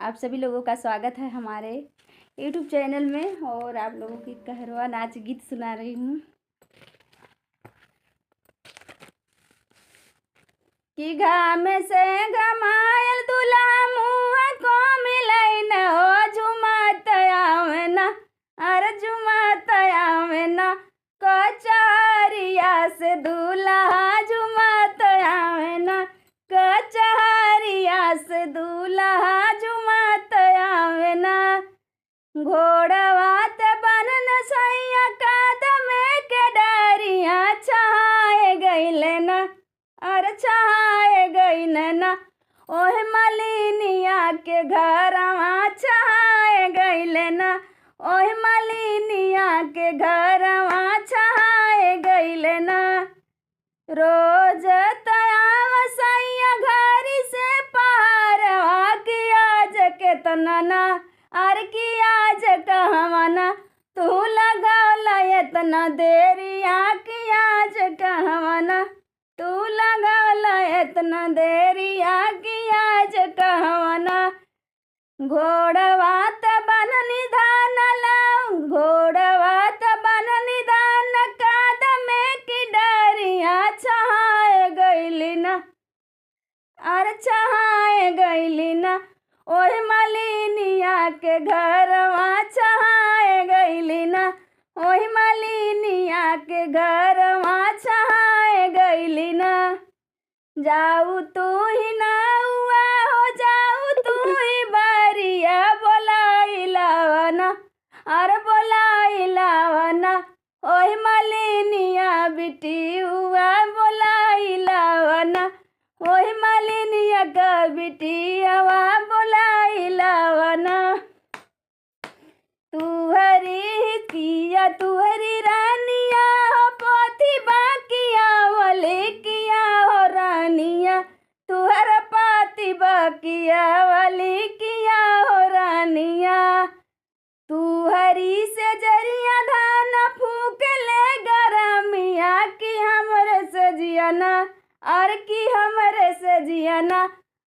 आप सभी लोगों का स्वागत है हमारे यूट्यूब चैनल में। और आप लोगों की कहरवा नाच गीत सुना रही हूँ कि घाम से घमायल दुल्हा मुआ को मिलाई न हो झुमत आवे ना, अरे झुमत आवे ना, कचहरिया से दूल्हा झुमत आवे ना, कचहरिया से दूल्हा झुमत आवे ना। घोड़वा ते बनन सैया कादमे के डरिया छाए गईले ना, अरे छाए गईले ना, ओह मलिनिया के घरवा छाए गईले ना, ओह मलिनिया के घरवा छाए गईले ना। रोज तयाव सैया घरी से पारवा की आज के तनना, अर की आज कहवना तू लगौला इतना देरिया की आज कहवना, तू लगौला इतना देरिया की आज कहवना। घोड़वा त बन निधान लाऊ, घोड़वा त बन निधान कादमे की डरिया छाए गईली ना, अरे छाए गईली ना, ओह मलिनिया के घरवा छाए गईली ना, ओह मलिनिया के घरवा छाए गईली ना। जाऊ तू ही नौआ हो, जाऊ तू ही बारिया बोलाई लावना, अरे बोलाई लावना, ओह मलिनिया बिटी हुआ बोलाई लावना, ओह मलिनिया का बिटियावा बोलाई लावना। तुहरी किया तुहरी रानिया हो पोथी बाकिया वाले किया हो रानिया, तुहर पाती बाकिया वाली किया हो रानिया। तुहरी से जरिया धान फूक ले गरमिया की हमरे सजियाना, और की हमरे सजियाना,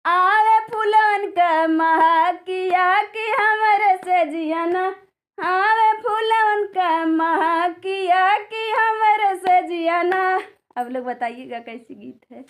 आवे फूलन का महकिया की हमरे सजियाना, आवे फूलन का महकिया की हमरे सजियाना। अब लोग बताइएगा कैसी गीत है।